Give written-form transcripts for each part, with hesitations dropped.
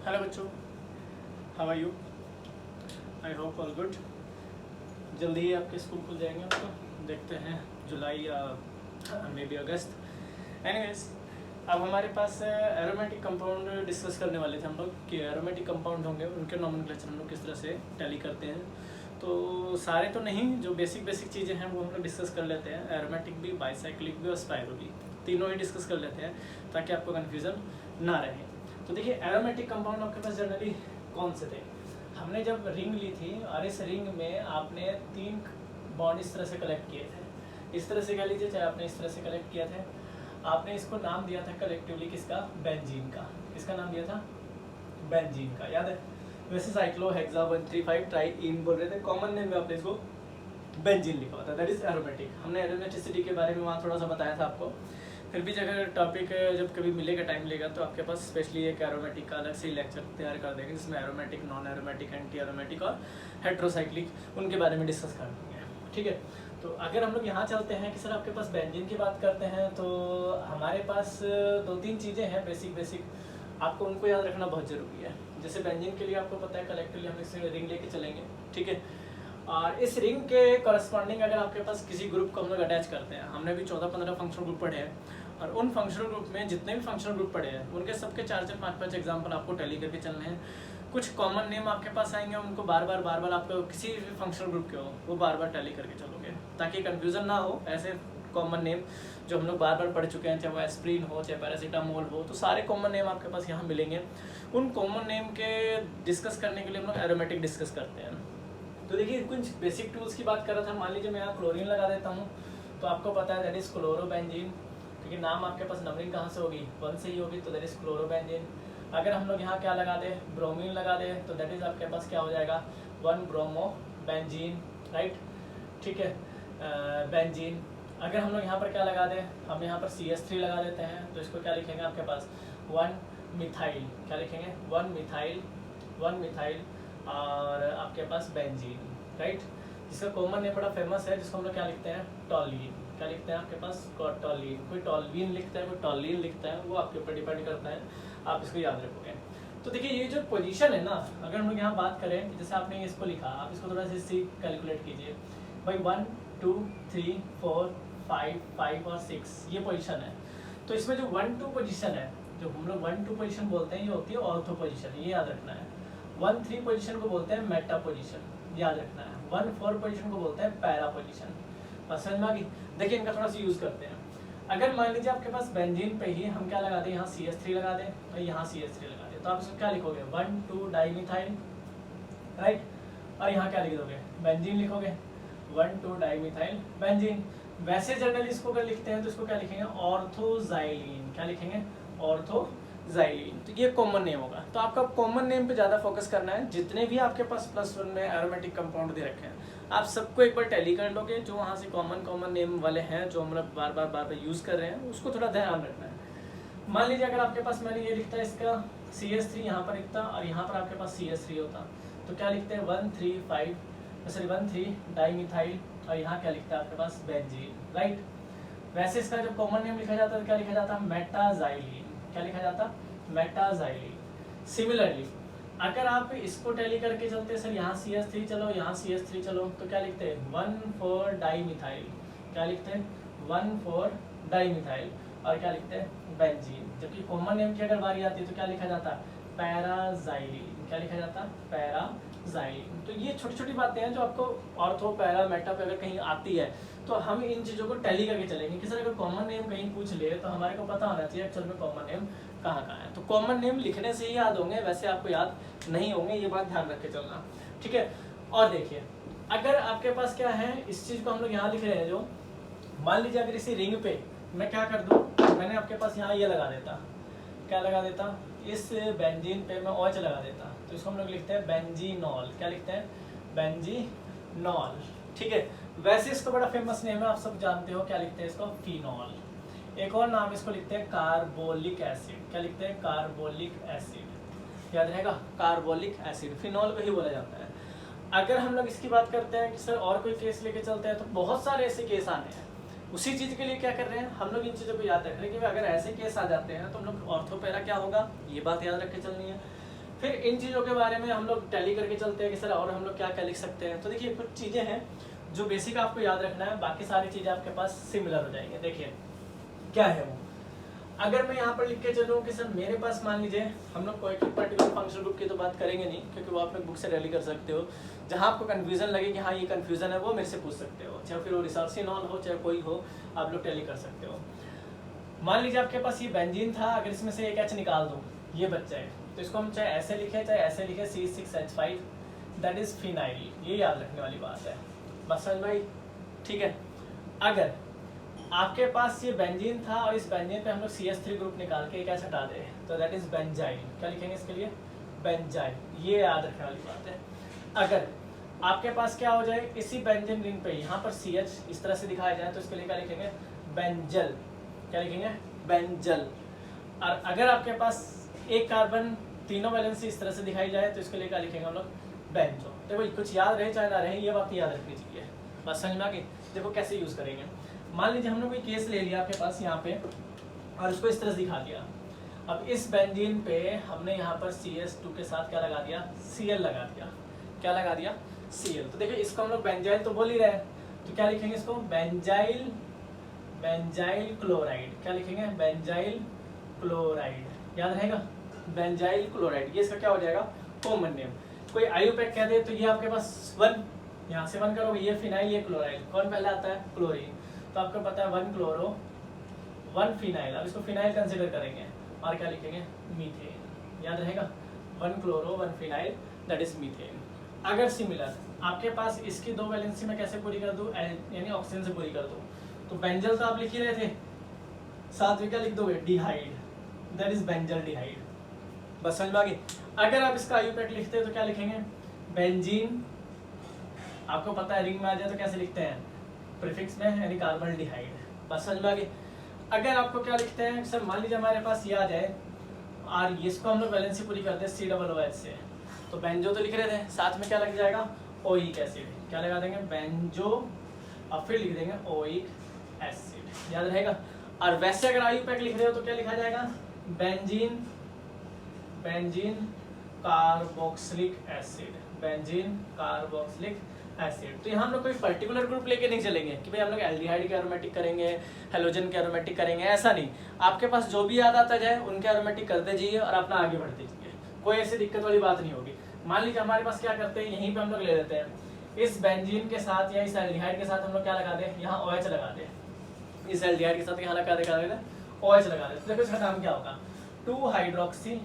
Hello बच्चों, how are you? I hope all good. जल्दी ही आपके स्कूल खुल जाएंगे, तो देखते हैं जुलाई या मे बी अगस्त। एनीवेज, अब हमारे पास एरोमेटिक कंपाउंड डिस्कस करने वाले थे हम लोग कि एरोमेटिक कंपाउंड होंगे, उनके नॉमेनक्लेचर हम लोग किस तरह से टैली करते हैं। तो सारे तो नहीं, जो बेसिक चीज़ें हैं वो हम लोग डिस्कस कर लेते हैं। एरोमेटिक भी, बाइसाइक्लिक भी और स्पाइरो भी, तीनों ही डिस्कस कर लेते हैं ताकि आपको कन्फ्यूज़न ना रहे। तो देखिए, एरोमेटिक कंपाउंड आपके पास जनरली कौन से थे? हमने जब रिंग ली थी और इस रिंग में आपने 3 बॉन्ड इस तरह से कलेक्ट किए थे, इस तरह से कह लीजिए, चाहे आपने इस तरह से कलेक्ट किया था। आपने इसको नाम दिया था कलेक्टिवली किसका? बेंजीन का। किसका नाम दिया था? बेंजीन का, याद है? वैसे साइक्लोहेक्सा 135 ट्राईइन बोल रहे थे, कॉमन नेम में आपने इसको बेंजीन लिखा हुआ था, दैट इज एरोमेटिक। हमने एरोमेटिसिटी के बारे में वहाँ थोड़ा सा बताया था आपको। फिर भी अगर टॉपिक जब कभी मिलेगा, टाइम मिलेगा, तो आपके पास स्पेशली एक एरोमेटिक का अलग से लेक्चर तैयार कर देंगे, जिसमें aromatic, non aromatic, anti aromatic और हेट्रोसाइक्लिक उनके बारे में डिस्कस कर देंगे। ठीक है, तो अगर हम लोग यहाँ चलते हैं कि सर आपके पास बेंजीन की बात करते हैं, तो हमारे पास 2-3 चीज़ें हैं बेसिक, आपको उनको याद रखना बहुत ज़रूरी है। जैसे बेंजीन के लिए आपको पता है कलेक्टिवली हम इसे रिंग लेके चलेंगे, ठीक है। और इस रिंग के करस्पॉन्डिंग अगर आपके पास किसी ग्रुप को हम लोग अटैच करते हैं, हमने भी 14-15 फंक्शनल ग्रुप पढ़े हैं, और उन फंक्शनल ग्रुप में जितने भी फंक्शनल ग्रुप पढ़े हैं उनके सबके 4-4, 5-5 एग्जाम्पल आपको टैली करके चलने हैं। कुछ कॉमन नेम आपके पास आएंगे, उनको बार बार आपको किसी भी फंक्शनल ग्रुप के हो वो बार टैली करके चलोगे, ताकि कन्फ्यूजन ना हो। ऐसे कॉमन नेम जो हम लोग बार पढ़ चुके हैं, चाहे वो एस्प्रिन हो, चाहे पैरासीटामोल हो, तो सारे कॉमन नेम आपके पास यहाँ मिलेंगे। उन कॉमन नेम के डिस्कस करने के लिए हम लोग एरोमेटिक डिस्कस करते हैं। तो देखिए, कुछ बेसिक टूल्स की बात कर रहा था। मान लीजिए मैं यहाँ क्लोरीन लगा देता हूँ, तो आपको पता है दैट इज क्लोरोबेंजीन। ठीक है, नाम आपके पास नंबरिंग कहाँ से होगी? 1 से ही होगी, तो दैट इज क्लोरोबेंजीन। अगर हम लोग यहाँ क्या लगा दें, ब्रोमीन लगा दें, तो दैट इज आपके पास क्या हो जाएगा? 1 ब्रोमोबेंजीन, राइट। ठीक है, बेंजीन। अगर हम लोग यहाँ पर क्या लगा दें, हम यहाँ पर CH3 लगा देते हैं, तो इसको क्या लिखेंगे आपके पास? 1 मिथाइल। क्या लिखेंगे? 1 मिथाइल और आपके पास बेंजीन, राइट। जिसका कॉमन नेम बड़ा फेमस है, जिसको हम लोग क्या लिखते हैं? टॉलीन। क्या लिखते हैं आपके पास? टॉलीन। कोई टॉलवीन लिखता है, कोई टॉलीन लिखता है, वो आपके ऊपर डिपेंड करता है, आप इसको याद रखोगे। तो देखिए, ये जो पोजीशन है ना, अगर हम लोग यहाँ बात करें कि जैसे आपने इसको लिखा, आप इसको थोड़ा सा सी कैलकुलेट कीजिए भाई। 1 2 3 4 5 और 6 ये पोजीशन है। तो इसमें जो 1-2 पोजीशन है, जो हम लोग 1-2 पोजीशन बोलते हैं, ये होती है ऑर्थो पोजीशन, ये याद रखना है। 1-3 पोजीशन को बोलते हैं मेटा पोजीशन, याद रखना है। 1-4 पोजीशन को बोलते हैं पैरा पोजीशन। बस समझ में आ गई? देखिए, इनका थोड़ा सा यूज़ करते हैं। अगर मान लीजिए आपके पास बेंजीन पे ही हम क्या लगा दें, यहाँ CH3 लगा दें और यहाँ CH3 लगा दें, तो आप इसको क्या लिखोगे? 1,2 डाईमिथाइल, राइट। और यहाँ क्या लिख दोगे? बेंजीन लिखोगे, 1,2 डाईमिथाइल बेंजीन। वैसे जनरली इसको अगर लिखते हैं तो इसको क्या लिखेंगे? ऑर्थोजाइलिन। क्या लिखेंगे? ऑर्थोजाइलिन। तो ये कॉमन नेम होगा। तो आपका कॉमन नेम पे ज़्यादा फोकस करना है। जितने भी आपके पास +1 में एरोमेटिक कंपाउंड दे रखे हैं, आप सबको एक बार टैली कर लोगे। जो वहाँ से कॉमन नेम वाले हैं, जो हम लोग बार बार यूज़ कर रहे हैं, उसको थोड़ा ध्यान रखना है। मान लीजिए अगर आपके पास, मैंने ये लिखता है इसका CH3 यहाँ पर लिखता और यहाँ पर आपके पास CH3 होता, तो क्या लिखते हैं? 1,3 डाईमिथाइल और यहाँ क्या लिखता है आपके पास? Benzene, right. वैसे इसका जब कॉमन नेम लिखा जाता है तो क्या लिखा जाता? मेटाजाइलिन। क्या लिखा जाता? मेटाजाइलिन। सिमिलरली अगर आप इसको टैली करके चलते, सर यहाँ CH3 चलो, यहाँ CH3 चलो, तो क्या लिखते हैं? 1,4 डाईमिथाइल। क्या लिखते हैं? 1,4 डाईमिथाइल और क्या लिखते हैं? बेंजीन। जबकि कॉमन नेम की अगर बारी आती है तो क्या लिखा जाता? पैराजाइलिन। क्या लिखा जाता? पैराजाइलिन। तो ये छोटी छोटी बातें हैं जो आपको ऑर्थो, पैरा, मेटा पे अगर कहीं आती है तो हम इन चीज़ों को टैली करके चलेंगे कि सर अगर कॉमन नेम कहीं पूछ ले तो हमारे को पता होना चाहिए एक्चुअल में कॉमन नेम कहाँ है। तो कॉमन नेम लिखने से ही याद होंगे, वैसे आपको याद नहीं होंगे, ये बात ध्यान रख के चलना, ठीक है। और देखिए, अगर आपके पास क्या है, इस चीज़ को हम लोग यहाँ लिख रहे हैं, जो मान लीजिए अगर इसी रिंग पे मैं क्या कर दूँ, मैंने आपके पास यहाँ ये लगा देता, क्या लगा देता? इस बेंजीन पे मैं OH लगा देता, तो इसको हम लोग लिखते हैं बेंजीनॉल। क्या लिखते हैं? बेंजीनॉल, ठीक है। वैसे इसको बड़ा फेमस नेम है, आप सब जानते हो, क्या लिखते हैं इसको? फिनॉल। एक और नाम इसको लिखते हैं कार्बोलिक एसिड। क्या लिखते हैं? कार्बोलिक एसिड, याद रहेगा? कार्बोलिक एसिड, फिनॉल को ही बोला जाता है। अगर हम लोग इसकी बात करते हैं कि सर और कोई केस लेके चलते हैं, तो बहुत सारे ऐसे केस आने हैं। उसी चीज़ के लिए क्या कर रहे हैं हम लोग, इन चीज़ों को याद रख रहे हैं कि अगर ऐसे केस आ जाते हैं तो हम लोग ऑर्थोपैरा क्या होगा, ये बात याद रख के चलनी है। फिर इन चीज़ों के बारे में हम लोग टैली करके चलते हैं कि सर और हम लोग क्या क्या लिख सकते हैं। तो देखिए कुछ चीज़ें हैं जो बेसिक आपको याद रखना है, बाकी सारी चीज़ें आपके पास सिमिलर हो जाएंगी। देखिए क्या है वो, अगर मैं यहाँ पर लिख के चलूँ कि सर मेरे पास मान लीजिए, हम लोग कोई पर्टिकुलर फंक्शनल ग्रुप की तो बात करेंगे नहीं, क्योंकि वो आप लोग बुक से रैली कर सकते हो। जहाँ आपको कन्फ्यूजन लगे कि हाँ ये कन्फ्यूजन है, वो मेरे से पूछ सकते हो, चाहे फिर वो रिसर्च नॉन हो चाहे कोई हो, आप लोग टैली कर सकते हो। मान लीजिए आपके पास ये बेंजीन था, अगर इसमें से एक एच निकाल दूँ, ये बच्चा है, तो इसको हम चाहे ऐसे लिखे चाहे ऐसे लिखे, C6H5 दैट इज फिनाइल। ये याद रखने वाली बात है, बस समझ भाई, ठीक है। अगर आपके पास ये बेंजीन था और इस बेंजीन पे हम लोग CH3 ग्रुप निकाल के एक एच हटा दे, तो दैट इज बेंजाइल। क्या लिखेंगे इसके लिए? बेंजाइल। ये याद रखने वाली बात है। अगर आपके पास क्या हो जाए, इसी बेंजीन रिंग पे यहाँ पर CH इस तरह से दिखाया जाए, तो इसके लिए क्या लिखेंगे? बेंजल। क्या लिखेंगे? बेंजल। और अगर आपके पास एक कार्बन तीनों वैलेंसी इस तरह से दिखाई जाए, तो इसके लिए क्या लिखेंगे हम लोग? बेंजो। देखो कुछ याद रहे चाहे ना रहे, ये बात याद रखनी चाहिए, बस समझ में आ गई। देखो कैसे यूज करेंगे। मान लीजिए हमने कोई केस ले लिया आपके पास यहाँ पे और उसको इस तरह से दिखा दिया। अब इस बेंजीन पे हमने यहाँ पर CS2 के साथ क्या लगा दिया? Cl लगा दिया। क्या लगा दिया? Cl। तो देखिए इसको हम लोग बेंजाइल तो बोल ही रहे हैं, तो क्या लिखेंगे इसको? Benzyl, benzyl chloride. क्या लिखेंगे? Benzyl chloride. याद रहेगा? बेंजाइल क्लोराइड, ये इसका क्या हो जाएगा? Common name. कोई आयुपैक कह दे तो ये आपके पास 1, यहाँ से 1 करोगे, ये फिनाइल ये क्लोराइड, कौन पहले आता है? क्लोरीन। तो आपको पता है 1 क्लोरो 1 फिनाइल। अब इसको फिनाइल कंसिडर करेंगे और क्या लिखेंगे? मीथेन। याद रहेगा? 1 chloro 1 phenyl that is methane. अगर सिमिलर आपके पास इसकी 2 वैलेंसी में कैसे पूरी कर दूं, यानी ऑक्सीजन से पूरी कर दूं, तो बेंजल तो आप लिख ही रहे थे, साथ में क्या लिख दोगे? डिहाइड, दैट इज बेंजल डिहाइड। बस समझ में आ गई। अगर आप इसका आयुपैक लिखते हैं तो क्या लिखेंगे? बेंजीन। आपको पता है रिंग में आ जाए तो कैसे लिखते हैं? प्रीफिक्स में, यानी कार्बन डिहाइड। बस समझ में आ गई। अगर आपको क्या लिखते हैं सर, मान लीजिए हमारे पास ये आ जाए और इसको हम लोग वैलेंसी पूरी करते हैं COOH से, तो बेंजो तो लिख रहे थे, साथ में क्या लग जाएगा? Oic acid. क्या लगा देंगे? बेंजो, और फिर लिख देंगे ओइक एसिड। याद रहेगा? और वैसे अगर आयुपैक लिख रहे हो तो क्या लिखा जाएगा? Benzene, benzene carboxylic acid, benzene carboxylic acid. तो यहाँ हम लोग कोई पर्टिकुलर ग्रुप लेके नहीं चलेंगे कि भाई हम लोग एल्डिहाइड के एरोमेटिक करेंगे, हेलोजन के एरोमेटिक करेंगे, ऐसा नहीं। आपके पास जो भी याद आता जाए उनके एरोमेटिक करते जाइए और अपना आगे बढ़ते जाइए, कोई ऐसी दिक्कत वाली बात नहीं होगी। मान लीजिए हमारे पास क्या करते हैं, यहीं पे हम लोग ले लेते हैं इस बेंजीन के साथ या इस एल्डिहाइड के साथ हम लोग क्या लगा दें? यहाँ OH लगा दें। इस एल्डिहाइड के साथ यहाँ लगा दें OH लगा दें। तो देखो इसका नाम क्या होगा? 2 हाइड्रोक्सी,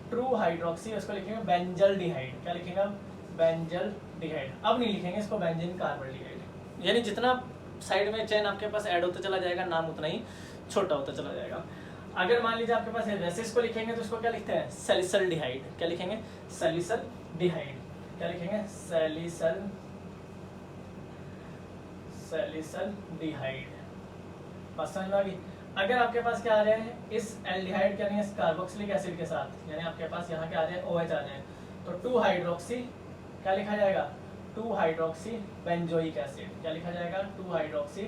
ट्रू हाइड्रोक्सी, उसको लिखेंगे बेंजल डिहाइड। क्या लिखेंगे? बेंजल डिहाइड। अब नहीं लिखेंगे इसको बेंजीन कार्बन डिहाइड। यानी जितना साइड में चेन आपके पास ऐड होता चला जाएगा, नाम उतना ही छोटा होता चला जाएगा। अगर मान लीजिए आपके पास वैसे इसको लिखेंगे तो इसको क्या लिखते हैं? सैलिसल डिहाइड। क्या लिखेंगे? सैलिसल डिहाइड। क्या लिखेंगे? सैलिसल, सैलिसल डिहाइड। बस समझ में आ गई। अगर आपके पास क्या आ रहे हैं इस एल्डिहाइड यानी इस कार्बोक्सिलिक एसिड के साथ, यानी आपके पास यहाँ क्या आ जाए? OH आ जाए, तो 2 हाइड्रोक्सी क्या लिखा जाएगा? 2 हाइड्रोक्सी बेंजोइक एसिड। क्या लिखा जाएगा? 2 हाइड्रोक्सी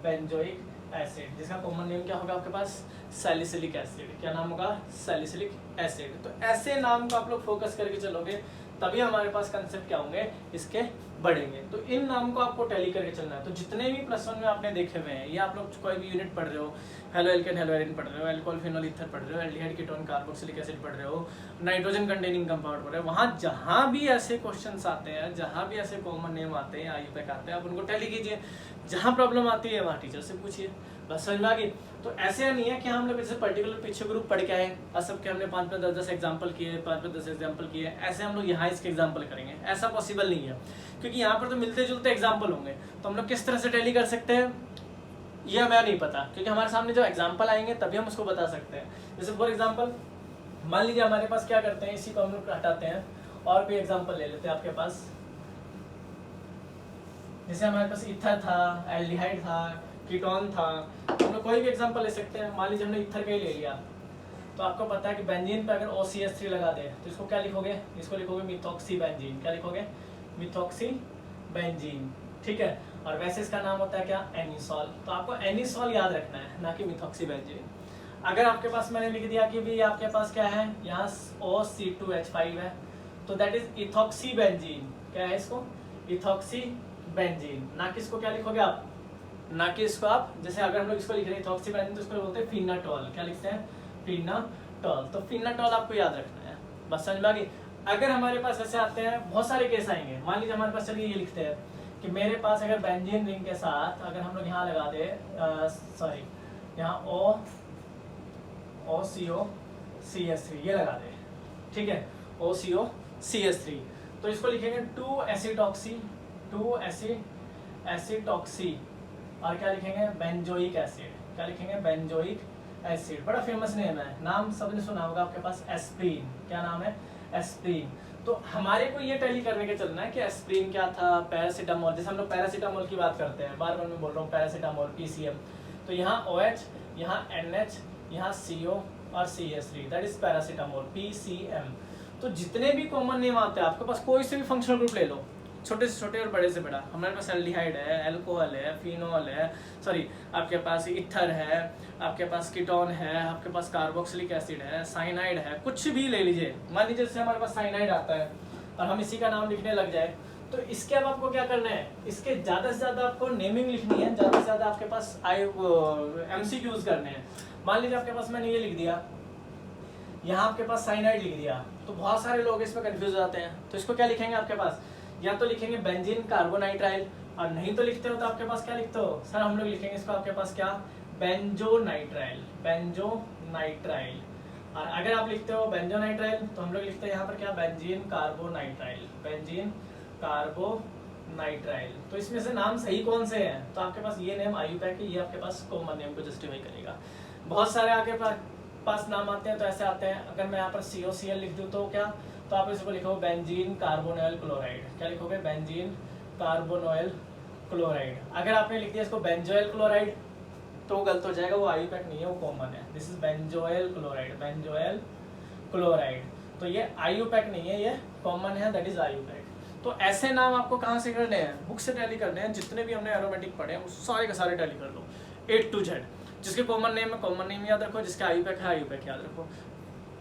बेंजोइक एसिड, जिसका कॉमन नेम क्या होगा आपके पास? Salicylic acid. क्या नाम होगा? Salicylic acid. तो ऐसे नाम को आप लोग फोकस करके चलोगे तभी हमारे पास कंसेप्ट क्या होंगे? इसके बढ़ेंगे। तो इन नाम को आपको टैली करके चलना है। तो जितने भी +1 में आपने देखे हुए हैं, या आप लोग कोई भी यूनिट पढ़ रहे हो, हेलो एल्केन हेलो एरिन पढ़ रहे हो, अल्कोहल फिनोल ईथर पढ़ रहे हो, एल्डिहाइड कीटोन कार्बोक्सिलिक एसिड पढ़ रहे हो, नाइट्रोजन कंटेनिंग कंपाउंड पढ़ रहे हो, वहाँ जहाँ भी ऐसे क्वेश्चंस आते हैं, जहाँ भी ऐसे कॉमन नेम आते हैं, आयुपैक आते हैं, आप उनको टैली कीजिए। जहाँ प्रॉब्लम आती है वहाँ टीचर से पूछिए। बस समझ में आ गई। तो ऐसे नहीं है कि हम लोग जैसे पर्टिकुलर पीछे ग्रुप पढ़ के आए और सबके हमने 5 में 10 एग्जाम्पल किए, 5 में 10 एग्जाम्पल किए, ऐसे हम लोग यहाँ इसके एग्जाम्पल करेंगे, ऐसा पॉसिबल नहीं है। क्योंकि यहाँ पर तो मिलते जुलते एग्जाम्पल होंगे, तो हम लोग किस तरह से टैली कर सकते हैं ये हमें नहीं पता, क्योंकि हमारे सामने जो एग्जाम्पल आएंगे तभी हम उसको बता सकते हैं। जैसे फॉर एग्जाम्पल मान लीजिए हमारे पास क्या करते हैं, इसी को हम लोग हटाते हैं और कोई एग्जाम्पल ले लेते हैं आपके पास। जैसे हमारे पास ईथर था, एल्डिहाइड था, कीटोन था, हम लोग कोई भी एग्जाम्पल ले सकते हैं। मान लीजिए हमने ईथर का ही ले लिया, तो आपको पता है कि बेंजीन पे अगर OCH3 लगा दे तो इसको क्या लिखोगे? इसको लिखोगे मिथॉक्सी बेंजीन। क्या लिखोगे? Methoxy benzene. ठीक है। और वैसे इसका नाम होता है क्या? एनिसॉल। तो आपको एनिसॉल याद रखना है, ना कि मिथॉक्सी बेंजीन। अगर आपके पास मैंने लिख दिया कि भी आपके पास क्या है, यहाँ OC2H5 है, तो दैट इज इथॉक्सी बेंजीन। क्या है इसको? Ethoxy benzene. ना कि इसको क्या लिखोगे आप, ना कि इसको आप, जैसे अगर हम लोग इसको लिख रहे हैं इथॉक्सी बेंजीन तो इसको बोलते हैं फिनाटोल। क्या लिखते हैं? फिनाटोल। तो फिनाटोल आपको याद रखना है, बस समझ में आ गई। अगर हमारे पास ऐसे आते हैं, बहुत सारे केस आएंगे, मान लीजिए हमारे पास, चलिए ये लिखते हैं कि मेरे पास अगर बेंजीन रिंग के साथ अगर हम लोग यहाँ लगा दे, सॉरी यहाँ OCO-CH3 ये लगा दे, ठीक है, OCO-CH3, तो इसको लिखेंगे 2-एसिटॉक्सी और क्या लिखेंगे? Benzoic acid. क्या लिखेंगे? Benzoic acid. बड़ा फेमस नेम है, नाम सबने सुना होगा आपके पास, एस्प्रिन। क्या नाम है? एस्प्रिन। तो हमारे को ये टैली करने के चलना है कि एस्प्रिन क्या था, पैरासीटामोल। जैसे हम लोग पैरासीटामोल की बात करते हैं, बार बार मैं बोल रहा हूँ पैरासीटामोल, PCM। तो यहाँ OH, यहाँ NH, यहाँ CO और CH3, that is paracetamol, PCM। तो जितने भी कॉमन नेम आते हैं आपके पास, कोई से भी फंक्शनल ग्रुप ले लो, छोटे से छोटे और बड़े से बड़ा। हमारे पास एल्डिहाइड है, एल्कोहल है, फिनोल है, सॉरी आपके पास ईथर है, आपके पास कीटोन है, आपके पास कार्बोक्सिलिक एसिड है, साइनाइड है, कुछ भी ले लीजिए। मान लीजिए जैसे हमारे पास साइनाइड आता है और हम इसी का नाम लिखने लग जाए, तो इसके अब आपको क्या करना है, इसके ज़्यादा से ज़्यादा आपको नेमिंग लिखनी है, ज़्यादा से ज़्यादा आपके पास MCQs करने हैं। मान लीजिए आपके पास मैंने ये लिख दिया, यहाँ आपके पास साइनाइड लिख दिया, तो बहुत सारे लोग इसमें कंफ्यूज हो जाते हैं। तो इसको क्या लिखेंगे आपके पास, या तो लिखेंगे बेंजीन कार्बोनाइट्राइल, और नहीं तो लिखते हो तो आपके पास क्या लिखते हो सर, हम लोग लिखेंगे इसको आपके पास क्या, बेंजोनाइट्राइल, बेंजोनाइट्राइल। और अगर आप लिखते हो बेंजोनाइट्राइल तो हम लोग लिखते हैं यहाँ पर क्या, बेंजीन कार्बोनाइट्राइल, बेंजीन कार्बोनाइट्राइल। तो इसमें से नाम सही कौन से हैं, तो आपके पास ये नेम आयुपैक है, ये आपके पास कॉमन नेम को जस्टिफाई करेगा। बहुत सारे आपके पास नाम आते हैं, तो ऐसे आते हैं, अगर मैं यहाँ पर COCl लिख दूँ तो क्या, तो आप इसको लिखो बेंजीन कार्बोनोइल क्लोराइड। क्या लिखोगे? Benzene carbonoyl chloride. अगर आपने लिख दिया इसको बेंजोइल क्लोराइड तो गलत हो जाएगा, वो आयुपैक नहीं है, वो कॉमन है। This is benzoyl chloride, benzoyl chloride. तो ये आयुपैक नहीं है, ये कॉमन है, दैट इज आयुपैक। तो ऐसे नाम आपको कहाँ से करने हैं, बुक से टैली करने हैं। जितने भी हमने एरोमेटिक पढ़े हैं वो सारे के सारे टैली कर लो, A to Z। जिसके कॉमन नेम है कॉमन नेम याद रखो, जिसका आयुपैक है आयुपैक याद रखो,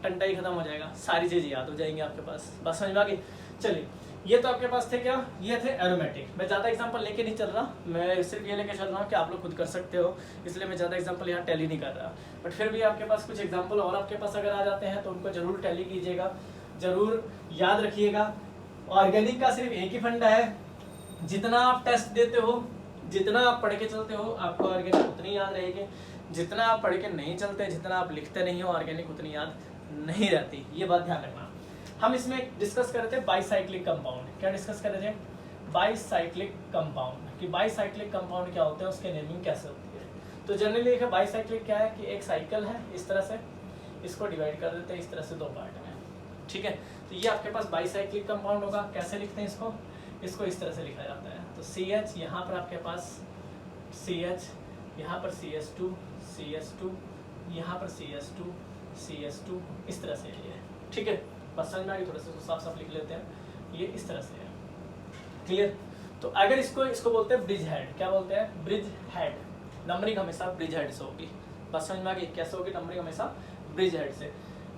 टंटा ही खत्म हो जाएगा, सारी चीज़ें याद हो जाएंगी आपके पास। बस समझ में आ गई। चलिए ये तो आपके पास थे क्या, ये थे एरोमेटिक। मैं ज़्यादा एग्जांपल लेके नहीं चल रहा, मैं सिर्फ ये लेके चल रहा हूँ कि आप लोग खुद कर सकते हो, इसलिए मैं ज़्यादा एग्जांपल यहाँ टैली नहीं कर रहा। बट फिर भी आपके पास कुछ एग्जांपल और आपके पास अगर आ जाते हैं तो उनको जरूर टैली कीजिएगा, जरूर याद रखिएगा। ऑर्गेनिक का सिर्फ एक ही फंडा है, जितना आप टेस्ट देते हो, जितना आप पढ़ के चलते हो, आपको ऑर्गेनिक उतनी याद रहेगी। जितना आप पढ़ के नहीं चलते, जितना आप लिखते नहीं हो, ऑर्गेनिक उतनी याद नहीं रहती। ये बात ध्यान रखना। हम इसमें डिस्कस कर रहे थे बाईसाइक्लिक कंपाउंड। क्या डिस्कस कर रहे थे? बाईसाइक्लिक कंपाउंड, कि बाईसाइक्लिक कंपाउंड क्या होते हैं, उसके नेमिंग कैसे होती है। तो जनरली देखिए बाईसाइक्लिक क्या है कि एक साइकिल है, इस तरह से इसको डिवाइड कर देते हैं इस तरह से 2 पार्ट में, ठीक है। तो ये आपके पास बाईसाइक्लिक कंपाउंड होगा। कैसे लिखते हैं इसको, इसको इस तरह से लिखा जाता है। तो CH यहाँ पर आपके पास CH, यहाँ पर CH2, CH2, यहाँ पर CH2, CH2, इस तरह से ये है, ठीक है। बस समझ में आ गई, थोड़ा सा साफ साफ लिख लेते हैं, ये इस तरह से है, क्लियर। तो अगर इसको बोलते हैं ब्रिज हेड। क्या बोलते हैं? Bridge head. नंबरिंग हमेशा ब्रिज हेड से होगी। बस समझ में आ गई कैसे होगी नंबरिंग, हमेशा ब्रिज हेड से।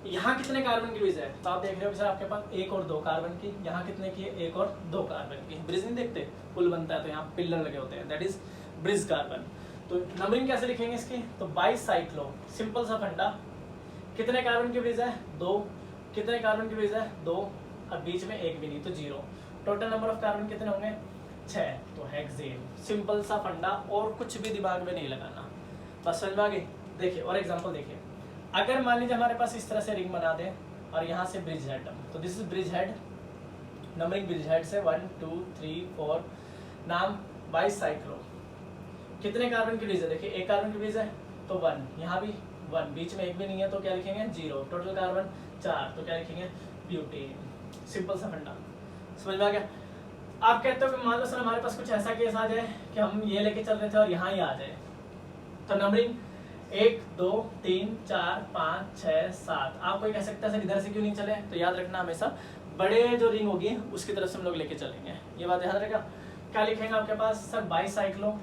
यहाँ कितने कार्बन की ब्रिज है, तो आप देख रहे हो सर आपके पास 1 और 2 कार्बन की। यहाँ कितने की है? 1 और 2 कार्बन की। ब्रिज नहीं देखते, पुल बनता है तो यहाँ पिलर लगे होते हैं, दैट इज ब्रिज कार्बन। तो नंबरिंग कैसे लिखेंगे इसकी, तो बाईसाइक्लो, सिंपल सा फंडा। कितने कार्बन की ब्रिज है? 2। कितने कार्बन की ब्रिज है? 2, और बीच में 1 भी नहीं तो 0। टोटल नंबर ऑफ कार्बन कितने होंगे? 6, तो हेक्सेन। सिंपल सा फंडा, और कुछ भी दिमाग में नहीं लगाना, बस समझ में आ गई। देखिए और एग्जांपल देखिए, अगर मान लीजिए हमारे पास इस तरह से रिंग बना दें और यहाँ से ब्रिज हेड, तो this is bridge head. Numbering bridge head से 1 2 3 4। नाम बाईसाइक्लो। कितने कार्बन की ब्रिज है? देखिए 1 कार्बन की ब्रिज है तो 1, यहाँ भी 1, बीच में 1 भी नहीं है तो क्या लिखेंगे? 0। टोटल कार्बन 4, तो क्या लिखेंगे? ब्यूटेन। सिंपल सा फंडा, समझ में आ गया। आप कहते हो कि मान लो सर हमारे पास कुछ ऐसा केस आ जाए कि हम ये लेके चल रहे थे और यहाँ ही आ जाए, तो नंबरिंग 1 2 3 4 5 6 7। आप कोई कह सकता है सर इधर से क्यों नहीं चले, तो याद रखना हमेशा बड़े जो रिंग होगी उसकी तरफ से हम लोग लेके चलेंगे, ये बात याद रखेगा। क्या लिखेंगे आपके पास सर? बाईसाइक्लो।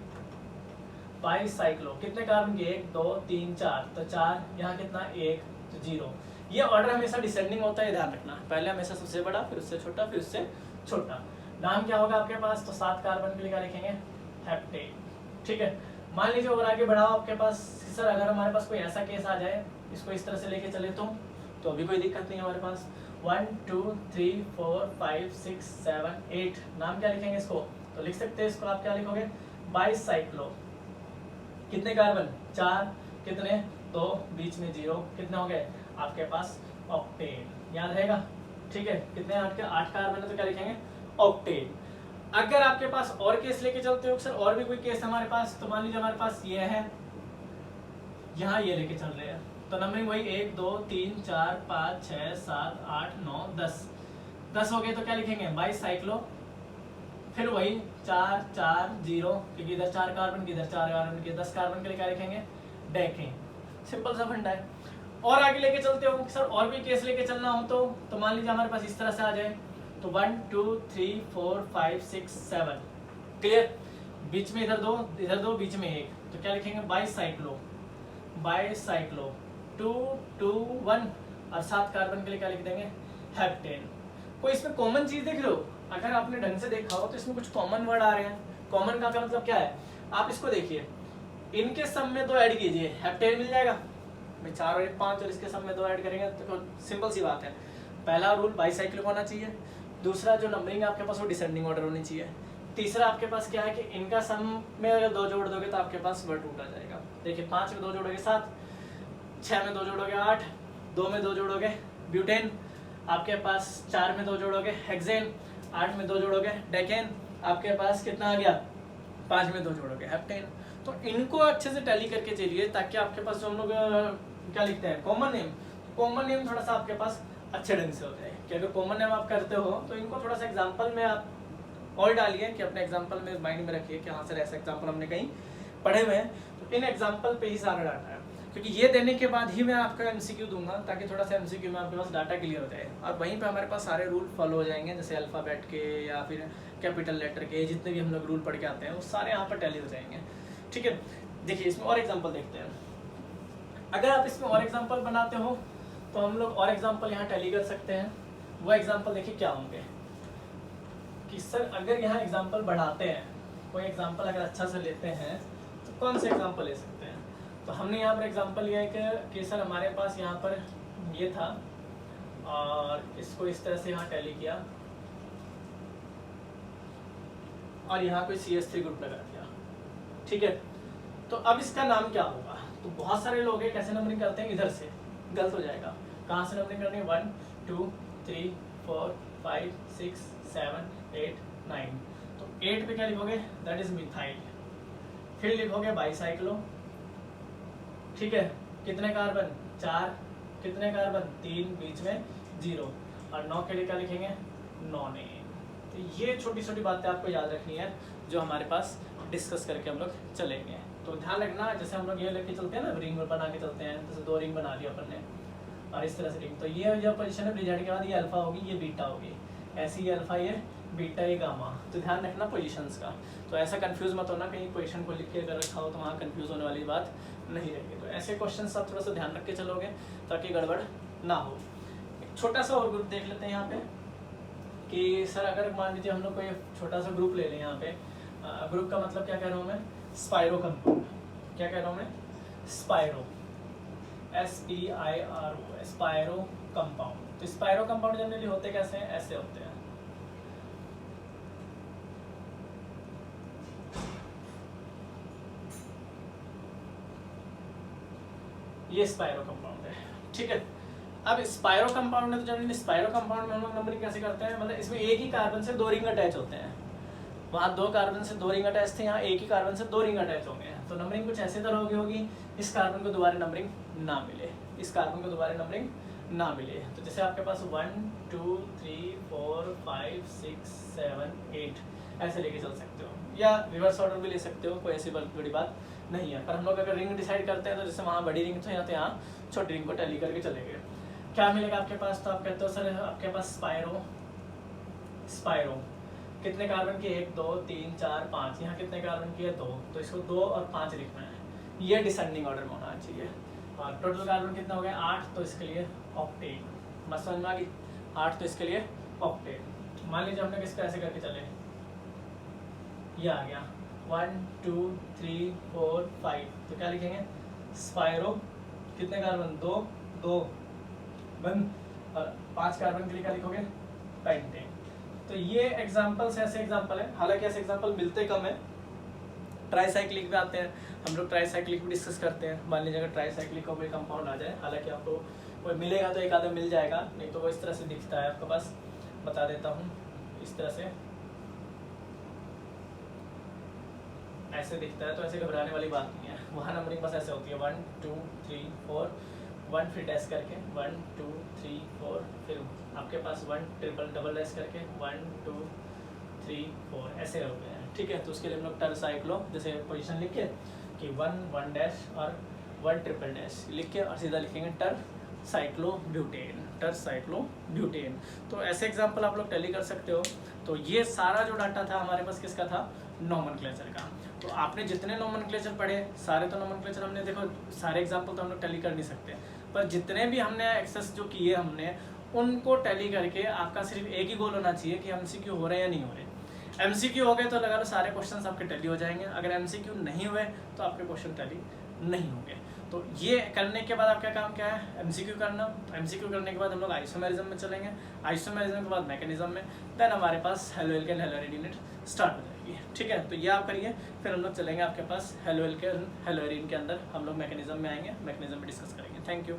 बाईसाइक्लो, कितने कार्बन के, 1 2 3 4, तो 4, यहाँ कितना 1, तो 0। ये ऑर्डर हमेशा डिसेंडिंग होता है, ध्यान रखना, पहले हमेशा सबसे बड़ा, फिर उससे छोटा, फिर उससे छोटा। नाम क्या होगा आपके पास, तो 7 कार्बन के लिए क्या लिखेंगे, हेप्टेन। ठीक है, मान लीजिए और आगे बढ़ाओ आपके पास, सर अगर हमारे पास कोई ऐसा केस आ जाए, इसको इस तरह से लेके चले तो अभी कोई दिक्कत नहीं है हमारे पास। 1 2 3 4 5 6 7 8, नाम क्या लिखेंगे इसको, तो लिख सकते हैं इसको आप क्या लिखोगे, बाईसाइक्लो, कितने कार्बन 4, कितने 2, बीच में 0, कितने हो गए आपके पास ऑक्टेन, याद रहेगा। ठीक है, कितने 8 कार्बन है तो क्या लिखेंगे ऑक्टेन। अगर आपके पास और केस लेके चलते हो सर, और भी कोई केस हमारे पास, तो मान लीजिए हमारे पास ये है, यहाँ ये लेके चल रहे हैं, तो नंबरिंग वही 1 2 3 4 5 6 7 8 9 10 हो गए, तो क्या लिखेंगे बाईसाइक्लो, फिर वही 4 4 0, क्योंकि इधर 4 कार्बन की, इधर 4 कार्बन की, 10 कार्बन के लिए क्या लिखेंगे डेकेन। सिंपल सा फंडा है। और आगे लेके चलते हो सर, और भी केस लेके चलना हो तो मान लीजिए हमारे पास इस तरह से आ जाए, तो 1 2 3 4 5 6 7, क्लियर, बीच में इधर दो बीच में 1, तो क्या लिखेंगे बाईसाइक्लो 2 2 1, और 7 कार्बन के लिए क्या लिख देंगे हेप्टेन। कोई इसमें कॉमन चीज देख रहे हो, अगर आपने ढंग से देखा हो तो इसमें कुछ कॉमन वर्ड आ रहे हैं। कॉमन का मतलब क्या है, आप इसको देखिए, इनके सम में 2 ऐड कीजिए, हेप्टेन मिल जाएगा। 4 और 1 5, और इसके सम में 2 ऐड करेंगे तो सिंपल सी बात है। पहला रूल बाईसाइक्लिक होना चाहिए, दूसरा जो नंबरिंग आपके पास वो डिसेंडिंग ऑर्डर होनी चाहिए, तीसरा आपके पास क्या है कि इनका सम में अगर 2 जोड़ दोगे तो आपके पास वर्ड रूट आ जाएगा। देखिए 5 में 2 जोड़ोगे 7, 6 में 2 जोड़ोगे 8, 2 में 2 जोड़ोगे ब्यूटेन, आपके पास 4 में 2 जोड़ोगे हेक्सेन, 8 में 2 जोड़ोगे डेकेन, आपके पास कितना आ गया 5 में 2 जोड़ोगे हेप्टेन। तो इनको अच्छे से टैली करके चलिए, ताकि आपके पास जो हम लोग क्या लिखते हैं कॉमन नेम थोड़ा सा आपके पास अच्छे ढंग से हो जाए। कि अगर कॉमन नेम आप करते हो तो इनको थोड़ा सा एग्जाम्पल में आप और डालिए, कि अपने एग्जाम्पल में माइंड में रखिए कि हाँ सर ऐसा एग्जाम्पल हमने कहीं पढ़े हुए हैं, तो इन एग्जाम्पल पे ही सारा डाटा है। क्योंकि ये देने के बाद ही मैं आपका एमसीक्यू दूंगा, ताकि थोड़ा सा एमसीक्यू में आपके पास डाटा क्लियर हो जाए, और वहीं पे हमारे पास सारे रूल फॉलो हो जाएंगे, जैसे अल्फ़ाबेट के या फिर कैपिटल लेटर के, जितने भी हम लोग रूल पढ़ के आते हैं वो सारे यहाँ पर टैली हो जाएंगे। ठीक है, देखिए इसमें और एग्जाम्पल देखते हैं। अगर आप इसमें और एग्जाम्पल बनाते हो तो हम लोग और एग्जाम्पल यहाँ टैली कर सकते हैं। वो एग्जाम्पल देखिए क्या होंगे कि सर अगर यहाँ एग्जाम्पल बढ़ाते हैं, कोई एग्जाम्पल अगर अच्छा से लेते हैं तो कौन से एग्जाम्पल ले सकते हैं। तो हमने यहाँ पर एग्जाम्पल लिया है कि सर हमारे पास यहाँ पर ये था और इसको इस तरह से यहाँ टैली किया और यहाँ कोई CH3 ग्रुप लगा दिया। ठीक है, तो अब इसका नाम क्या होगा। तो बहुत सारे लोग हैं कैसे नंबरिंग करते हैं, इधर से गलत हो जाएगा। कहाँ से नंबरिंग करनी है, 1 2 3 4 5 6 7 8 9। तो 8 पे क्या लिखोगे, दैट इज मिथाइल। फिर लिखोगे बाईसाइक्लो। ठीक है, कितने कार्बन 4, कितने कार्बन 3, बीच में 0, और 9 के लिए क्या लिखेंगे नॉनेन। तो ये छोटी छोटी बातें आपको याद रखनी है जो हमारे पास डिस्कस करके हम लोग चलेंगे। तो ध्यान रखना, जैसे हम लोग ये लेके चलते हैं ना, रिंग बना के चलते हैं, जैसे 2 रिंग बना लिया अपन ने और इस तरह से रिंग, तो ये जो पोजीशन है ब्रिजेड के बाद ये अल्फा होगी, ये बीटा होगी, ऐसी ये अल्फा, ये बीटा, ये गामा। तो ध्यान रखना पोजीशंस का। तो ऐसा कंफ्यूज मत होना, कहीं पोजीशन को लिख के अगर रखा हो तो वहाँ कंफ्यूज होने वाली बात नहीं रहेगी। तो ऐसे क्वेश्चन आप थोड़ा सा ध्यान रख के चलोगे ताकि गड़बड़ ना हो। एक छोटा सा और ग्रुप देख लेते हैं यहाँ पे कि सर अगर मान लीजिए हम लोग कोई छोटा सा ग्रुप ले लें यहाँ पे, ग्रुप का मतलब क्या कह रहा हूँ मैं, स्पाइरो कंपाउंड। क्या कह रहा हूँ मैं, स्पाइरो, SPIRO, स्पाइरो कंपाउंड। तो स्पाइरो कंपाउंड जनरली होते कैसे हैं, ऐसे होते हैं। ये स्पाइरो कंपाउंड है। ठीक है, अब स्पाइरो कंपाउंड है तो जनरली स्पाइरो कंपाउंड में हम लोग नंबरिंग कैसे करते हैं, मतलब इसमें एक ही कार्बन से 2 रिंग अटैच होते हैं। वहाँ 2 कार्बन से 2 रिंग अटैच थे, यहाँ एक ही कार्बन से 2 रिंग अटैच होंगे। तो नंबरिंग कुछ ऐसे तरह की होगी, इस कार्बन को दोबारा नंबरिंग ना मिले, इस कार्बन को दोबारा नंबरिंग ना मिले। तो जैसे आपके पास 1 2 3 4 5 6 7 8 ऐसे लेके चल सकते हो, या रिवर्स ऑर्डर भी ले सकते हो, कोई ऐसी बड़ी बात नहीं है। पर हम लोग अगर रिंग डिसाइड करते हैं तो जैसे वहाँ बड़ी रिंग तो यहाँ तो यहाँ छोटी रिंग को टैली करके चलेंगे। क्या मिलेगा आपके पास, तो आप कहते हो सर आपके पास स्पाइरो, कितने कार्बन की, 1 2 3 4 5, यहाँ कितने कार्बन की है 2, तो इसको 2 और 5 लिखना है, ये डिसेंडिंग ऑर्डर में होना चाहिए। और टोटल कार्बन कितना हो गया 8, तो इसके लिए ऑक्टेन, बस समझ में आ गई, 8 तो इसके लिए ऑक्टेन। मान लीजिए हमने किसको ऐसे करके चले, ये आ गया 1 2 3 4 5, तो क्या लिखेंगे स्पायरो, कितने कार्बन 2 2 बंद, और 5 कार्बन के लिए क्या लिखोगे पेंटेन। तो ये एग्जांपल्स ऐसे एग्जांपल है, हालांकि ऐसे एग्जांपल मिलते कम है। ट्राईसाइक्लिक पे आते हैं हम लोग, ट्राईसाइक्लिक भी डिस्कस करते हैं। मान लीजिए अगर ट्राईसाइक्लिक का कोई कंपाउंड आ जाए, हालांकि आपको कोई मिलेगा तो एक आधा मिल जाएगा, नहीं तो वो इस तरह से दिखता है आपके पास, बता देता हूँ, इस तरह से ऐसे दिखता है। तो ऐसे घबराने वाली बात नहीं है, वहाँ नंबरिंग बस ऐसे होती है 1 2 3 4 1 फिर डैश करके 1 2 3 4, फिर आपके पास 1 ट्रिपल डबल डैश करके 1 2 3 4 ऐसे हो गए हैं, ठीक है। तो उसके लिए हम लोग टर साइक्लो जैसे पोजीशन लिख के कि 1 1 डैश और 1 ट्रिपल डैश लिख के और सीधा लिखेंगे टर साइक्लोब्यूटेन, टर साइक्लोब्यूटेन। तो ऐसे एग्जाम्पल आप लोग टैली कर सकते हो। तो ये सारा जो डाटा था हमारे पास किसका था, नोमेनक्लेचर का। तो आपने जितने नोमेनक्लेचर पढ़े, सारे तो नोमेनक्लेचर हमने, देखो सारे एग्जाम्पल तो हम लोग टैली कर नहीं सकते, पर जितने भी हमने एक्सेस जो किए हमने उनको टैली करके आपका सिर्फ एक ही गोल होना चाहिए कि एमसीक्यू हो रहे हैं या नहीं हो रहे। एमसीक्यू हो गए तो लगा लो सारे क्वेश्चंस आपके टैली हो जाएंगे, अगर एमसीक्यू नहीं हुए तो आपके क्वेश्चन टैली नहीं होंगे। तो ये करने के बाद आपका काम क्या है, एमसीक्यू करना। एमसीक्यू करने के बाद हम लोग आइसोमेरिज्म में चलेंगे, आइसोमेरिज्म के बाद मैकेनिज्म में, देन हमारे पास haloalkane haloarene unit start हो जाएगी, ठीक है। तो ये आप करिए, फिर हम लोग चलेंगे आपके पास हेलो एल्केन हेलो एरीन के अंदर हम लोग मैकेनिज्म में आएंगे, मैकेनिज्म में डिस्कस करेंगे। Thank you.